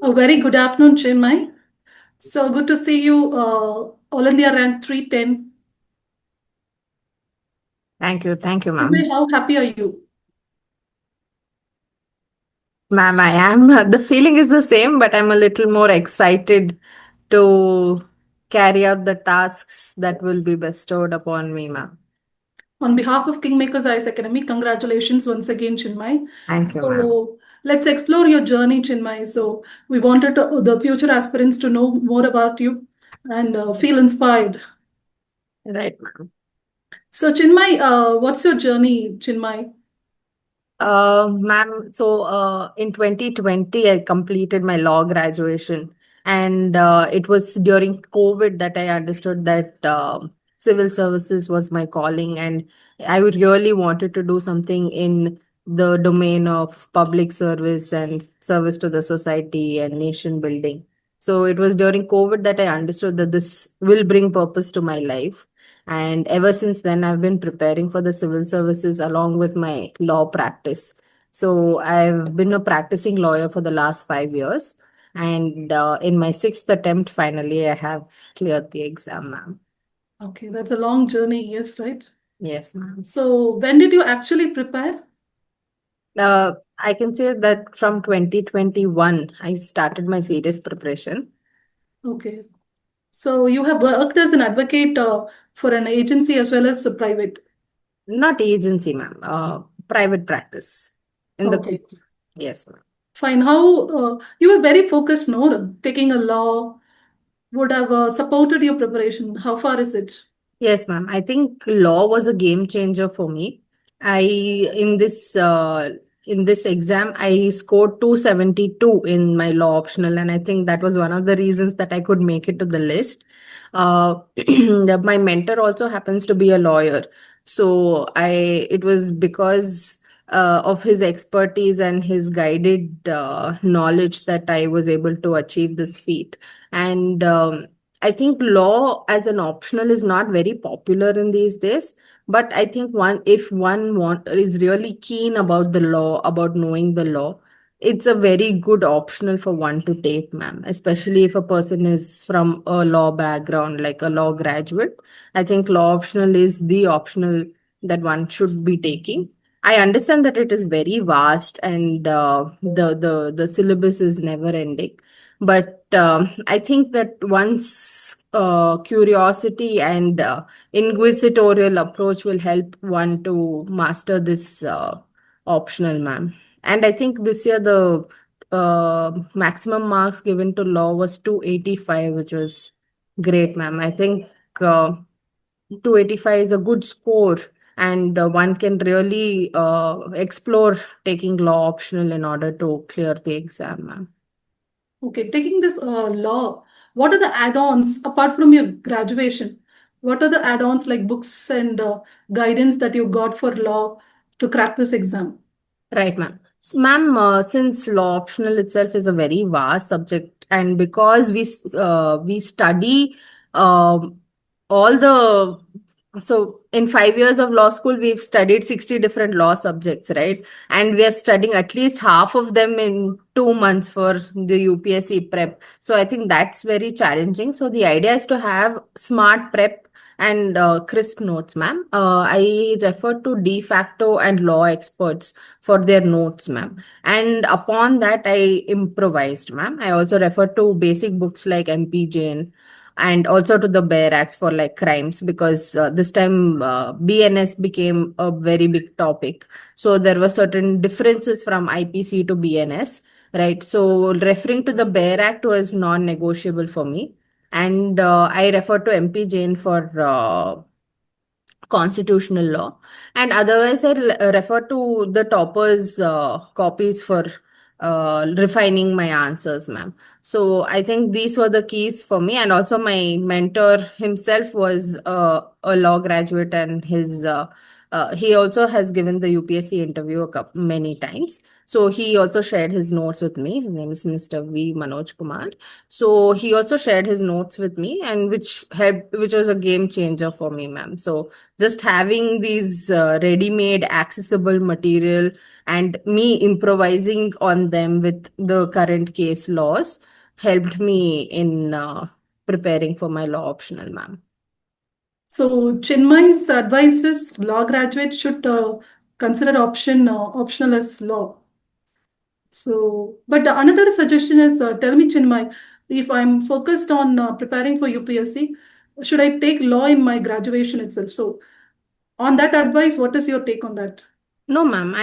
A very good afternoon, Chinmai. So good to see you, All India rank 310. Thank you, Chinmay, ma'am. how happy are you? Ma'am, I am. The feeling is the same, but I'm a little more excited to carry out the tasks that will be bestowed upon me, ma'am. On behalf of Kingmakers IAS Academy, congratulations once again, Chinmay. Thank you, ma'am. So let's explore your journey, Chinmay. So we wanted the future aspirants to know more about you and feel inspired. Right, ma'am. So Chinmay, what's your journey, Chinmay? Ma'am, so in 2020, I completed my law graduation, and it was during COVID that I understood that civil services was my calling, and I would really wanted to do something in the domain of public service and service to the society and nation building. So it was during COVID that I understood that this will bring purpose to my life. And ever since then, I've been preparing for the civil services along with my law practice. So I've been a practicing lawyer for the last 5 years. And in my sixth attempt, finally, I have cleared the exam, ma'am. Okay, that's a long journey, yes, right? Yes, ma'am. So when did you actually prepare? I can say that from 2021, I started my serious preparation. Okay. So you have worked as an advocate for an agency as well as a private. Not agency, ma'am. Private practice in the Okay, courts. Yes, ma'am. fine. How you were very focused, no? Taking a law would have supported your preparation. How far is it? Yes, ma'am. I think law was a game changer for me. I in this exam I scored 272 in my law optional, and I think that was one of the reasons that I could make it to the list. My mentor also happens to be a lawyer, so I it was because of his expertise and his guided knowledge that I was able to achieve this feat. And I think law as an optional is not very popular in these days. But I think if one is really keen about the law, about knowing the law, it's a very good optional for one to take, ma'am. Especially if a person is from a law background, like a law graduate. I think law optional is the optional that one should be taking. I understand that it is very vast and the syllabus is never ending. But I think that one's curiosity and inquisitorial approach will help one to master this optional, ma'am. And I think this year the maximum marks given to law was 285, which was great, ma'am. I think 285 is a good score, and one can really explore taking law optional in order to clear the exam, ma'am. Okay, taking this law, what are the add-ons apart from your graduation? What are the add-ons like books and guidance that you got for law to crack this exam? Right, ma'am. Ma'am, since law optional itself is a very vast subject, and because we study um, all the so in 5 years of law school, we've studied 60 different law subjects, right? And we are studying at least half of them in 2 months for the UPSC prep. So I think that's very challenging. So the idea is to have smart prep and crisp notes, ma'am. I refer to de facto and law experts for their notes, ma'am. And upon that, I improvised, ma'am. I also refer to basic books like MP and also to the Bare Acts for like crimes, because this time BNS became a very big topic. So there were certain differences from IPC to BNS, right? So referring to the Bare Act was non-negotiable for me. And I refer to MP Jain for constitutional law, and otherwise I refer to the toppers copies for refining my answers, ma'am. So I think these were the keys for me, and also my mentor himself was a law graduate, and his He also has given the UPSC interview many times. So he also shared his notes with me. His name is Mr. V. Manoj Kumar. So he also shared his notes with me, and which was a game changer for me, ma'am. So just having these ready-made, accessible material and me improvising on them with the current case laws helped me in preparing for my law optional, ma'am. So Chinmai's advice is law graduates should consider optional as law. So, but another suggestion is tell me, Chinmai, if I'm focused on preparing for UPSC, should I take law in my graduation itself? So, on that advice, what is your take on that? No, ma'am.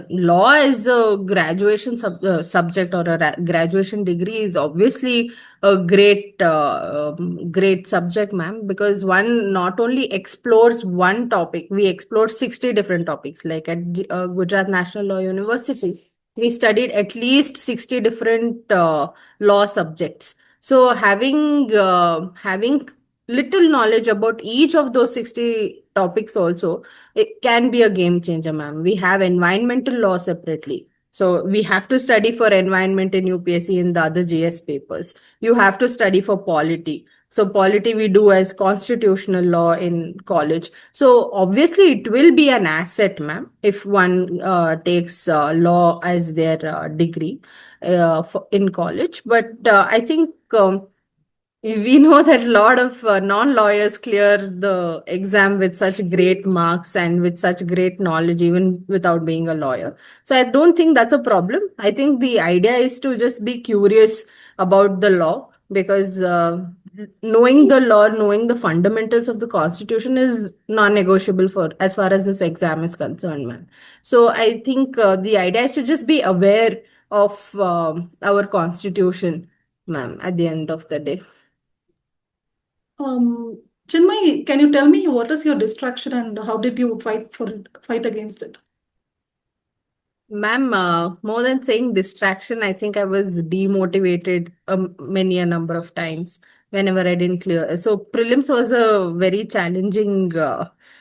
Law is a graduation subject, or a graduation degree is obviously a great subject, ma'am, because one not only explores one topic, we explore 60 different topics. Like at Gujarat National Law University, we studied at least 60 different law subjects. So having little knowledge about each of those 60 topics also, it can be a game changer, ma'am. We have environmental law separately. So we have to study for environment in UPSC in the other GS papers. You have to study for polity. So polity we do as constitutional law in college. So obviously it will be an asset, ma'am, if one takes law as their degree in college. But I think we know that a lot of non-lawyers clear the exam with such great marks and with such great knowledge, even without being a lawyer. So I don't think that's a problem. I think the idea is to just be curious about the law, because knowing the law, knowing the fundamentals of the Constitution is non-negotiable for as far as this exam is concerned, man. So I think the idea is to just be aware of our Constitution, ma'am, at the end of the day. Chinmay, can you tell me what is your distraction and how did you fight against it? Ma'am, more than saying distraction, I think I was demotivated many a number of times whenever I didn't clear. So prelims was a very challenging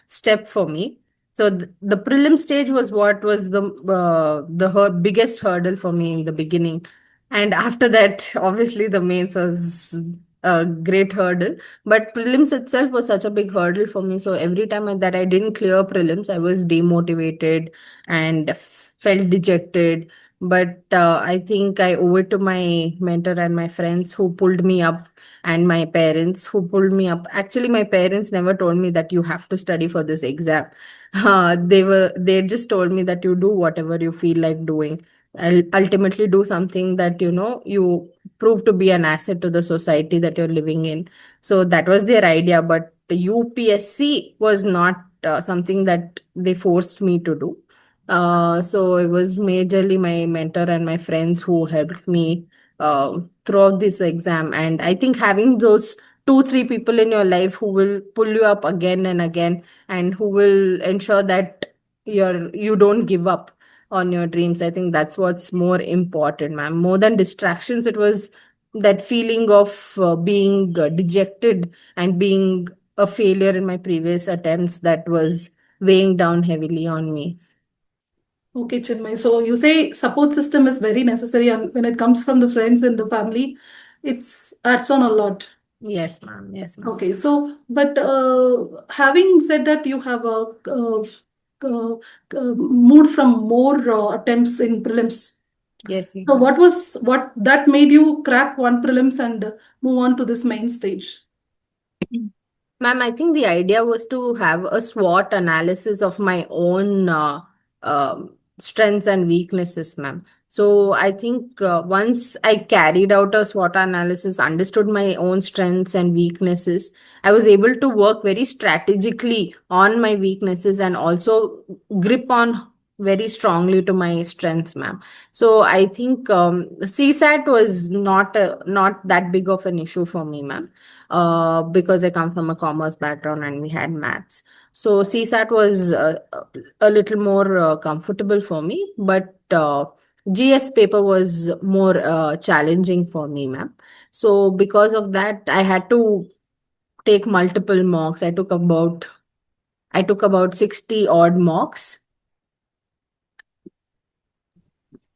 step for me. So the prelim stage was what was the biggest hurdle for me in the beginning, and after that, obviously the mains was a great hurdle. But prelims itself was such a big hurdle for me. So every time that I didn't clear prelims, I was demotivated and felt dejected. But I think I owe it to my mentor and my friends who pulled me up, and my parents who pulled me up. Actually, my parents never told me that you have to study for this exam. They just told me that you do whatever you feel like doing. I'll ultimately do something that you prove to be an asset to the society that you're living in. So that was their idea. But the UPSC was not something that they forced me to do. So it was majorly my mentor and my friends who helped me throughout this exam. And I think having those two, three people in your life who will pull you up again and again, and who will ensure that you don't give up on your dreams. I think that's what's more important, ma'am. More than distractions, it was that feeling of being dejected and being a failure in my previous attempts that was weighing down heavily on me. Okay, Chinmay. So you say support system is very necessary, and when it comes from the friends and the family, it's adds on a lot. Yes, ma'am. Yes, ma'am. Okay, so but having said that, you have uh, moved from more attempts in prelims. Yes, So ma'am. what that made you crack one prelims and move on to this main stage? Ma'am, I think the idea was to have a SWOT analysis of my own strengths and weaknesses, ma'am. So I think once I carried out a SWOT analysis, understood my own strengths and weaknesses, I was able to work very strategically on my weaknesses and also grip on very strongly to my strengths, ma'am. So I think CSAT was not that big of an issue for me, ma'am, because I come from a commerce background and we had maths. So CSAT was a little more comfortable for me, but GS paper was more challenging for me, ma'am. So because of that, I had to take multiple mocks. I took about I took about 60 odd mocks.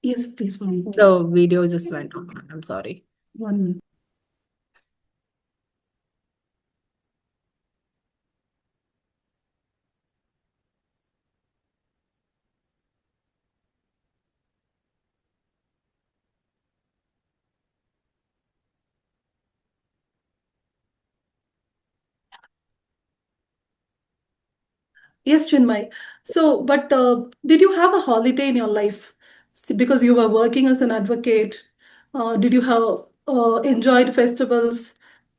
Yes, please, one. The video just went off. I'm sorry. 1 minute. Yes, Chinmay. So, but did you have a holiday in your life? Because you were working as an advocate. Did you have enjoyed festivals,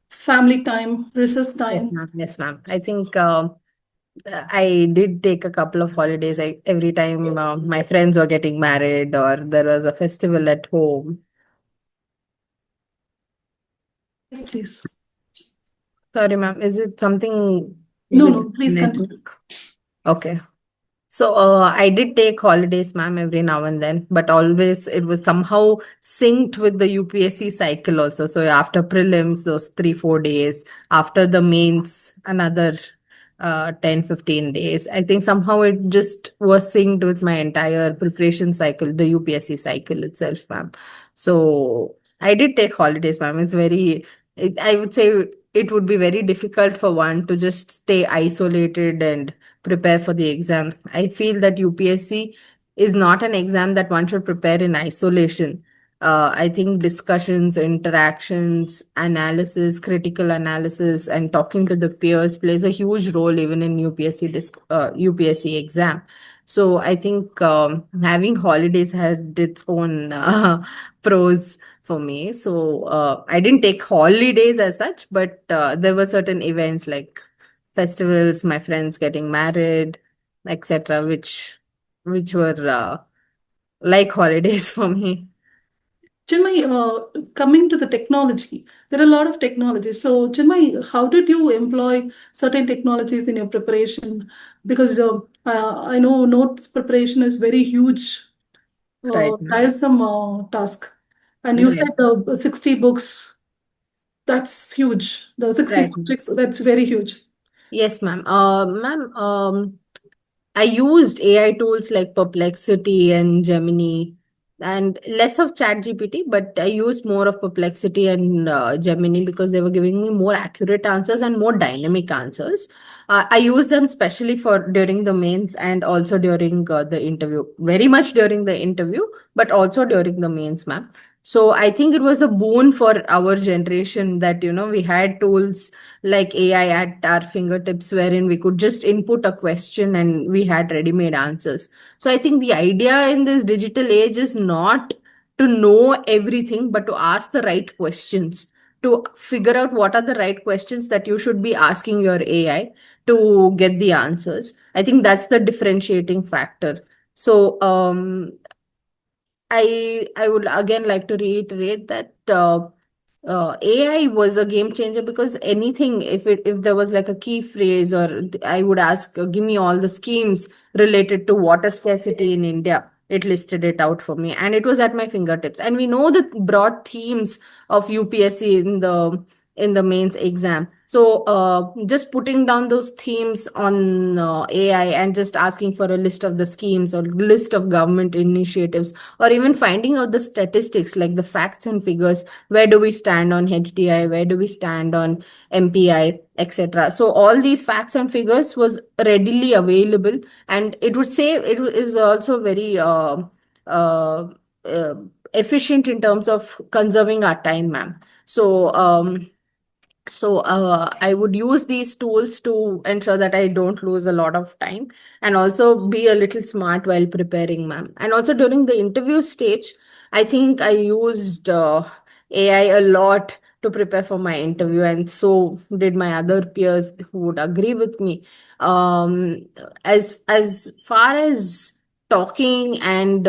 family time, recess Yes, time? ma'am. Yes, ma'am. I think I did take a couple of holidays. Every time my friends were getting married or there was a festival at home. Yes, please. Sorry, ma'am. Is it something No, with no, please continue. network? Okay. So I did take holidays, ma'am, every now and then, but always it was somehow synced with the UPSC cycle also. So after prelims, those 3, 4 days, after the mains, another 10, 15 days. I think somehow it just was synced with my entire preparation cycle, the UPSC cycle itself, ma'am. So I did take holidays, ma'am. I would say it would be very difficult for one to just stay isolated and prepare for the exam. I feel that UPSC is not an exam that one should prepare in isolation. I think discussions, interactions, analysis, critical analysis, and talking to the peers plays a huge role even in UPSC exam. So I think having holidays had its own pros for me. So I didn't take holidays as such, but there were certain events like festivals, my friends getting married, etc., which were like holidays for me. Chinmay, coming to the technology, there are a lot of technologies. So, Chinmay, how did you employ certain technologies in your preparation? Because I know notes preparation is very huge, Right, ma'am. tiresome task. And you said Right. 60 books, that's huge. The 60 Right, ma'am. subjects, that's very huge. Yes, ma'am. Ma'am, I used AI tools like Perplexity and Gemini and less of ChatGPT, but I used more of Perplexity and Gemini because they were giving me more accurate answers and more dynamic answers. I used them especially for during the mains and also during the interview, very much during the interview, but also during the mains, ma'am. So I think it was a boon for our generation that, we had tools like AI at our fingertips, wherein we could just input a question and we had ready-made answers. So I think the idea in this digital age is not to know everything, but to ask the right questions, to figure out what are the right questions that you should be asking your AI to get the answers. I think that's the differentiating factor. So I would again like to reiterate that AI was a game changer because anything, if there was like a key phrase, or I would ask, give me all the schemes related to water scarcity in India. It listed it out for me, and it was at my fingertips. And we know the broad themes of UPSC in the mains exam. So just putting down those themes on AI and just asking for a list of the schemes or list of government initiatives, or even finding out the statistics like the facts and figures. Where do we stand on HDI? Where do we stand on MPI, etc.? So all these facts and figures was readily available, and it would say it was also very uh, uh, efficient in terms of conserving our time, ma'am. So I would use these tools to ensure that I don't lose a lot of time and also be a little smart while preparing, ma'am. And also during the interview stage, I think I used AI a lot to prepare for my interview, and so did my other peers who would agree with me. Um, as far as talking and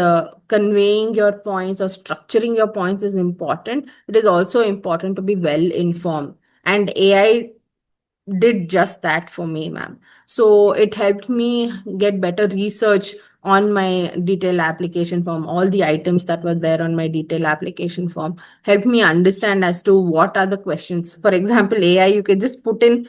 conveying your points or structuring your points is important, it is also important to be well informed, and AI did just that for me, ma'am. So it helped me get better research on my detailed application form, all the items that were there on my detailed application form helped me understand as to what are the questions. For example, AI, you can just put in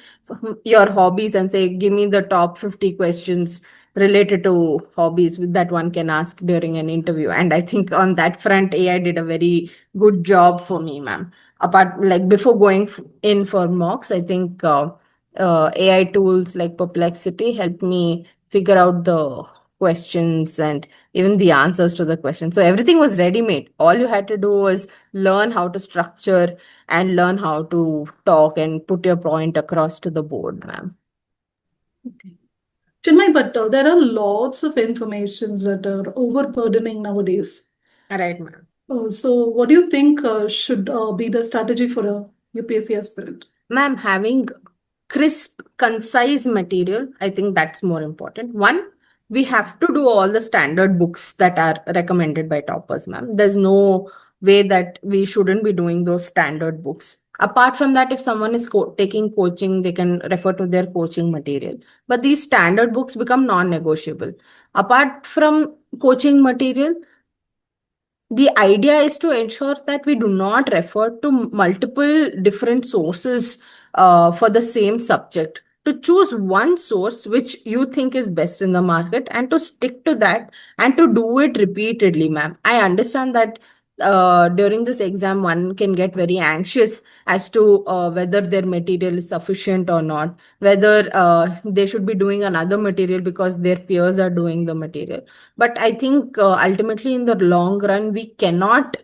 your hobbies and say, give me the top 50 questions related to hobbies that one can ask during an interview. And I think on that front, AI did a very good job for me, ma'am. Apart, like before going in for mocks, I think AI tools like Perplexity helped me figure out the questions and even the answers to the questions. So everything was ready made. All you had to do was learn how to structure and learn how to talk and put your point across to the board, ma'am. Okay. Chinmay, but there are lots of informations that are overburdening nowadays. Right, ma'am. So, what do you think should be the strategy for a UPSC aspirant? Ma'am, having crisp, concise material, I think that's more important. One, we have to do all the standard books that are recommended by toppers, ma'am. There's no way that we shouldn't be doing those standard books. Apart from that, if someone is taking coaching, they can refer to their coaching material. But these standard books become non-negotiable. Apart from coaching material, the idea is to ensure that we do not refer to multiple different sources for the same subject. To choose one source which you think is best in the market and to stick to that and to do it repeatedly, ma'am. I understand that during this exam, one can get very anxious as to whether their material is sufficient or not, whether they should be doing another material because their peers are doing the material. But I think ultimately, in the long run, we cannot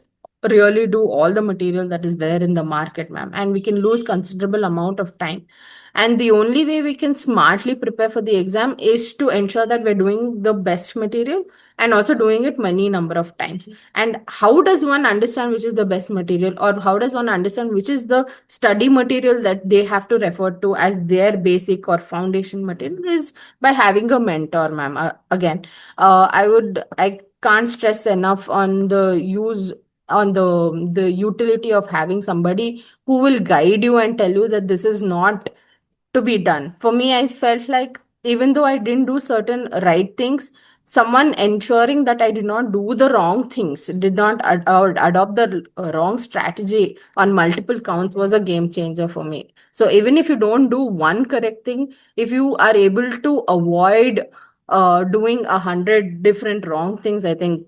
really do all the material that is there in the market, ma'am, and we can lose considerable amount of time. And the only way we can smartly prepare for the exam is to ensure that we're doing the best material and also doing it many number of times. And how does one understand which is the best material, or how does one understand which is the study material that they have to refer to as their basic or foundation material, is by having a mentor, ma'am. Again, I can't stress enough on the use on the utility of having somebody who will guide you and tell you that this is not to be done. For me, I felt like even though I didn't do certain right things, someone ensuring that I did not do the wrong things, did not or adopt the wrong strategy on multiple counts, was a game changer for me. So even if you don't do one correct thing, if you are able to avoid doing 100 different wrong things, I think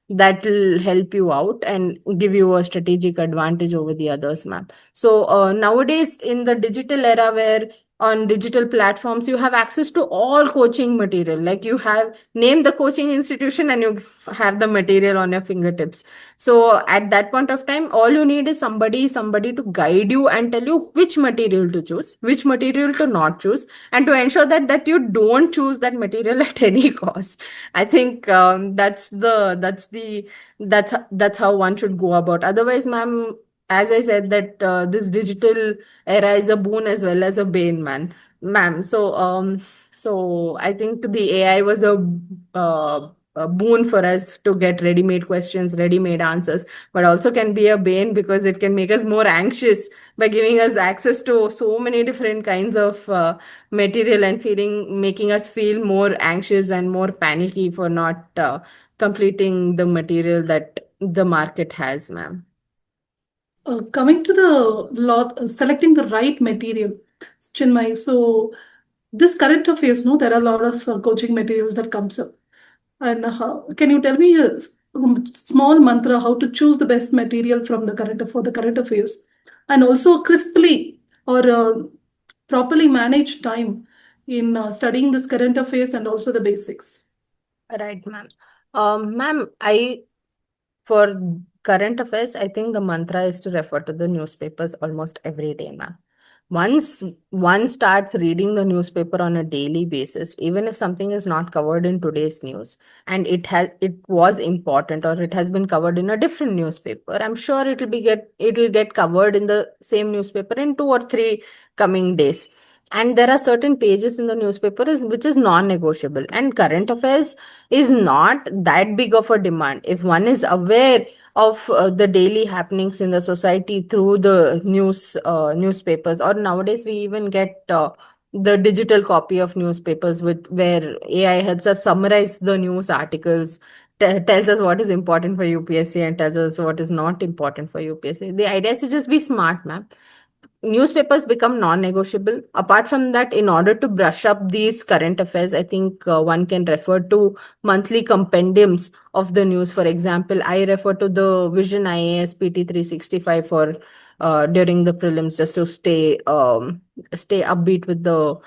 that will help you out and give you a strategic advantage over the others, ma'am. So nowadays, in the digital era where on digital platforms you have access to all coaching material, like you have name the coaching institution and you have the material on your fingertips. So at that point of time, all you need is somebody to guide you and tell you which material to choose, which material to not choose, and to ensure that you don't choose that material at any cost. I think that's how one should go about. Otherwise, ma'am, as I said, that this digital era is a boon as well as a bane, ma'am. So I think the AI was a boon for us to get ready-made questions, ready-made answers, but also can be a bane because it can make us more anxious by giving us access to so many different kinds of material and making us feel more anxious and more panicky for not completing the material that the market has, ma'am. Coming to the lot, selecting the right material, Chinmay. So, this current affairs, no, there are a lot of coaching materials that comes up. And can you tell me a small mantra how to choose the best material from the current affairs, and also crisply or properly manage time in studying this current affairs and also the basics. Right, ma'am. Ma'am, for current affairs, I think the mantra is to refer to the newspapers almost every day, ma'am. Once one starts reading the newspaper on a daily basis, even if something is not covered in today's news and it was important or it has been covered in a different newspaper, I'm sure it'll get covered in the same newspaper in 2 or 3 coming days. And there are certain pages in the newspaper which is non-negotiable, and current affairs is not that big of a demand. If one is aware of the daily happenings in the society through the newspapers, or nowadays we even get the digital copy of newspapers with where AI helps us summarize the news articles, tells us what is important for UPSC and tells us what is not important for UPSC. The idea is to just be smart, ma'am. Newspapers become non-negotiable. Apart from that, in order to brush up these current affairs, I think one can refer to monthly compendiums of the news. For example, I refer to the Vision IAS PT 365 for during the prelims, just to stay upbeat with the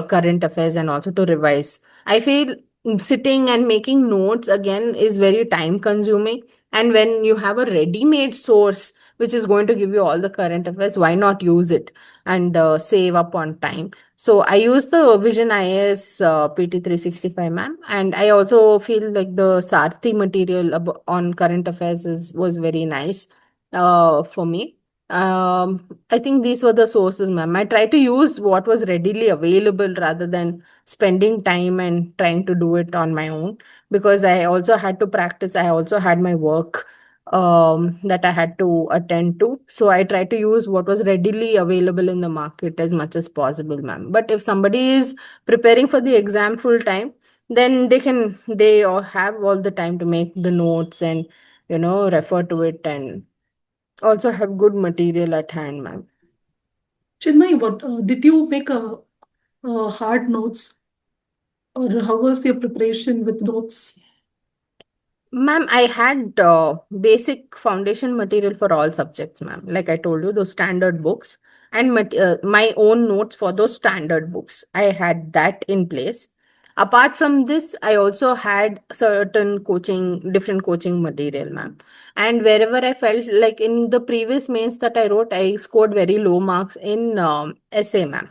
current affairs and also to revise. I feel sitting and making notes again is very time consuming, and when you have a ready-made source which is going to give you all the current affairs, why not use it and save up on time? So I use the Vision IAS PT 365, ma'am, and I also feel like the Sarthi material on current affairs was very nice for me. I think these were the sources, ma'am. I try to use what was readily available rather than spending time and trying to do it on my own, because I also had to practice. I also had my work that I had to attend to. So I try to use what was readily available in the market as much as possible, ma'am. But if somebody is preparing for the exam full time, then they all have all the time to make the notes and, refer to it and also have good material at hand, ma'am. Chinmay, what did you make hard notes, or how was your preparation with notes? Ma'am, I had basic foundation material for all subjects, ma'am. Like I told you, those standard books and my own notes for those standard books. I had that in place. Apart from this, I also had different coaching material, ma'am. And wherever I felt like in the previous mains that I wrote, I scored very low marks in essay, ma'am.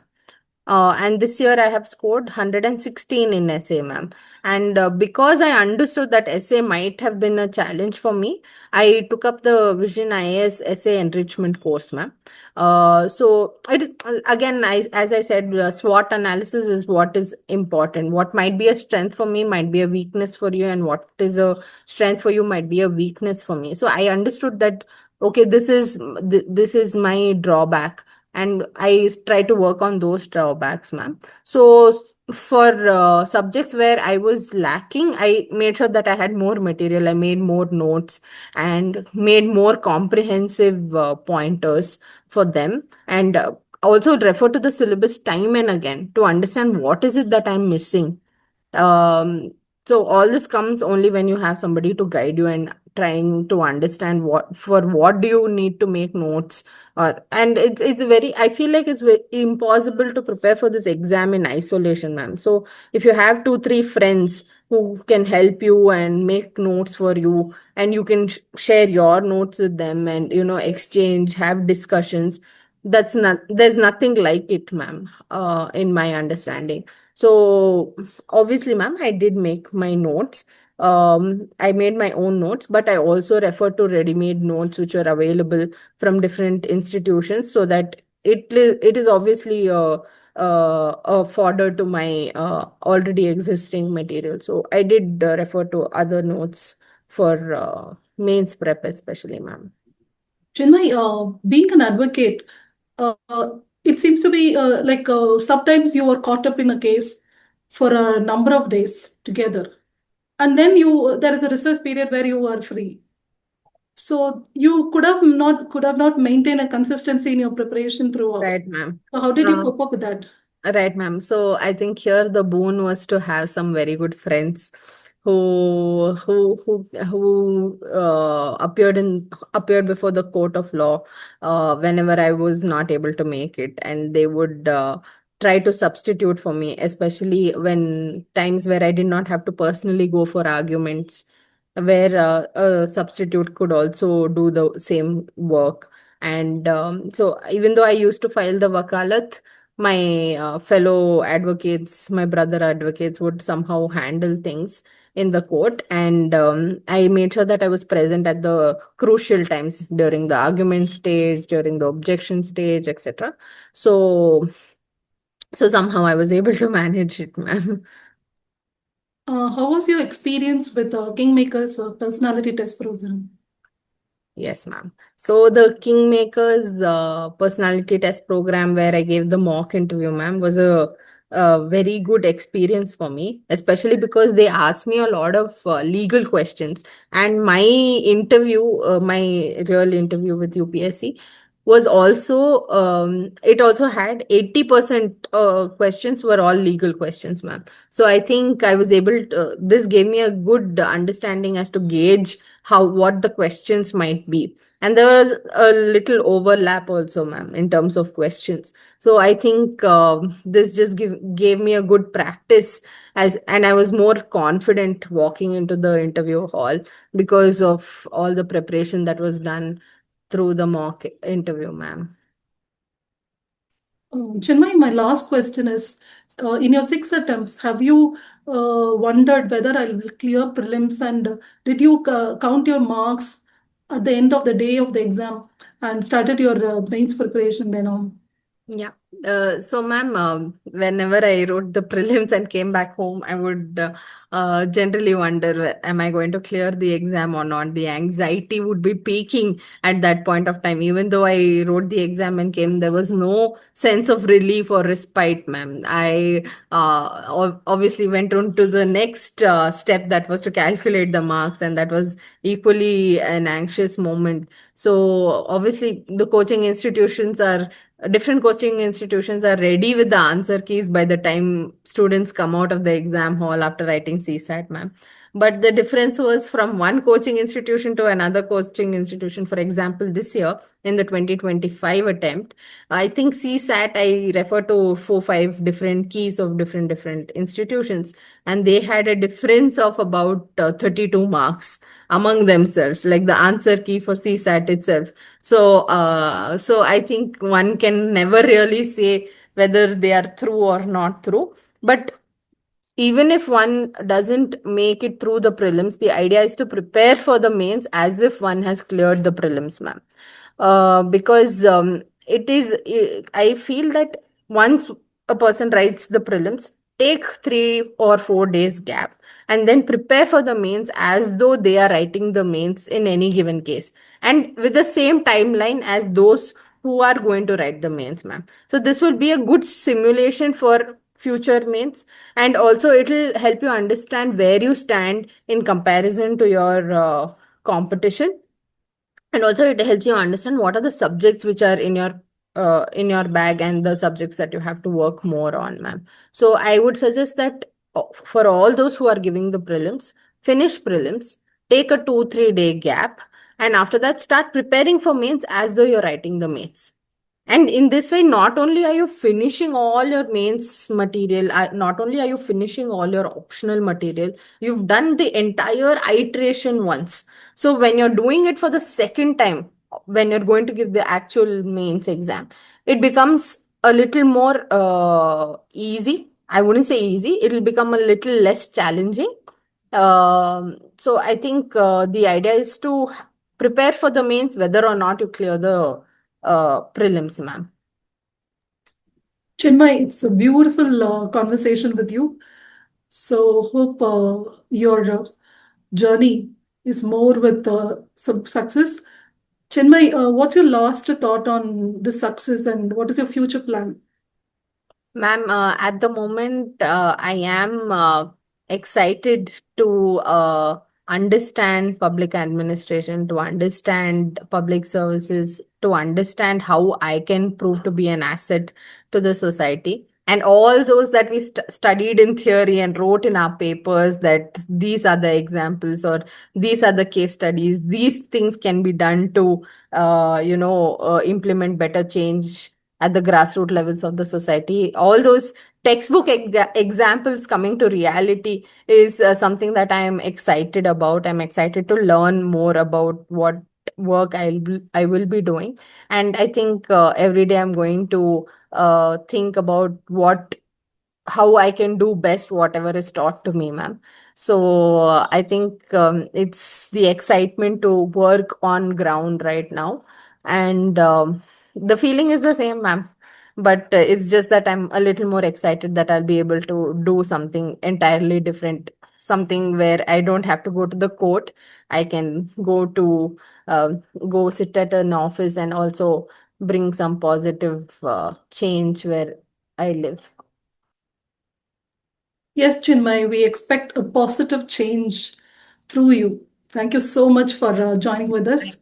And this year I have scored 116 in essay, ma'am. And because I understood that essay might have been a challenge for me, I took up the Vision IAS essay enrichment course, ma'am. So it is, again, as I said, SWOT analysis is what is important. What might be a strength for me might be a weakness for you, and what is a strength for you might be a weakness for me. So I understood that, okay, this is my drawback, and I try to work on those drawbacks, ma'am. So for subjects where I was lacking, I made sure that I had more material. I made more notes and made more comprehensive pointers for them, and also refer to the syllabus time and again to understand what is it that I'm missing. So all this comes only when you have somebody to guide you and trying to understand what do you need to make notes. Or and it's very, I feel like it's very impossible to prepare for this exam in isolation, ma'am. So if you have two three friends who can help you and make notes for you, and you can share your notes with them and exchange, have discussions, there's nothing like it, ma'am, in my understanding. So obviously, ma'am, I did make my notes. I made my own notes, but I also referred to ready-made notes which were available from different institutions, so that it is obviously a fodder to my already existing material. So I did refer to other notes for mains prep, especially, ma'am. Chinmay, being an advocate, it seems to be like sometimes you are caught up in a case for a number of days together, and then there is a research period where you are free. So you could have not maintained a consistency in your preparation throughout. Right, ma'am. So how did you cope up with that? Right, ma'am. So I think here the boon was to have some very good friends who appeared before the court of law whenever I was not able to make it, and they would try to substitute for me, especially when times where I did not have to personally go for arguments, where a substitute could also do the same work. And so even though I used to file the wakalat, my fellow advocates, my brother advocates would somehow handle things in the court. And I made sure that I was present at the crucial times during the argument stage, during the objection stage, etc. So, so somehow I was able to manage it, ma'am. How was your experience with Kingmakers personality test program? Yes, ma'am. So the Kingmakers personality test program where I gave the mock interview, ma'am, was a very good experience for me, especially because they asked me a lot of legal questions. And my interview, my real interview with UPSC was also, it also had 80% questions were all legal questions, ma'am. So I think I was able to, this gave me a good understanding as to gauge how what the questions might be, and there was a little overlap also, ma'am, in terms of questions. So I think this just gave me a good practice, as and I was more confident walking into the interview hall because of all the preparation that was done through the mock interview, ma'am. Chinmay, my last question is, in your 6 attempts, have you wondered whether I will clear prelims, and did you count your marks at the end of the day of the exam and started your mains preparation then on? Yeah. So, ma'am, whenever I wrote the prelims and came back home, I would generally wonder, am I going to clear the exam or not? The anxiety would be peaking at that point of time. Even though I wrote the exam and came, there was no sense of relief or respite, ma'am. I obviously went on to the next step, that was to calculate the marks, and that was equally an anxious moment. So, obviously, the coaching institutions are different coaching institutions are ready with the answer keys by the time students come out of the exam hall after writing CSAT, ma'am. But the difference was from one coaching institution to another coaching institution. For example, this year in the 2025 attempt, I think CSAT, I refer to 4, 5 different keys of different institutions, and they had a difference of about 32 marks among themselves, like the answer key for CSAT itself. So I think one can never really say whether they are through or not through. But even if one doesn't make it through the prelims, the idea is to prepare for the mains as if one has cleared the prelims, ma'am. Because I feel that once a person writes the prelims, take 3 or 4 days gap and then prepare for the mains as though they are writing the mains in any given case, and with the same timeline as those who are going to write the mains, ma'am. So this will be a good simulation for future mains, and also it will help you understand where you stand in comparison to your competition, and also it helps you understand what are the subjects which are in your bag and the subjects that you have to work more on, ma'am. So I would suggest that for all those who are giving the prelims, finish prelims, take a 2, 3 day gap, and after that start preparing for mains as though you're writing the mains. And in this way, not only are you finishing all your mains material, not only are you finishing all your optional material, you've done the entire iteration once. So when you're doing it for the second time, when you're going to give the actual mains exam, it becomes a little more easy. I wouldn't say easy, it'll become a little less challenging. So I think the idea is to prepare for the mains whether or not you clear the prelims, ma'am. Chinmay, it's a beautiful conversation with you. So hope your journey is more with some success. Chinmay, what's your last thought on the success and what is your future plan? Ma'am, at the moment, I am excited to understand public administration, to understand public services, to understand how I can prove to be an asset to the society. And all those that we studied in theory and wrote in our papers, that these are the examples or these are the case studies, these things can be done to, implement better change at the grassroots levels of the society. All those textbook examples coming to reality is something that I am excited about. I'm excited to learn more about what work I will be doing, and I think every day I'm going to think about how I can do best whatever is taught to me, ma'am. So I think it's the excitement to work on ground right now, and the feeling is the same, ma'am. But it's just that I'm a little more excited that I'll be able to do something entirely different something where I don't have to go to the court. I can go sit at an office and also bring some positive change where I live. Yes, Chinmay, we expect a positive change through you. Thank you so much for joining with us.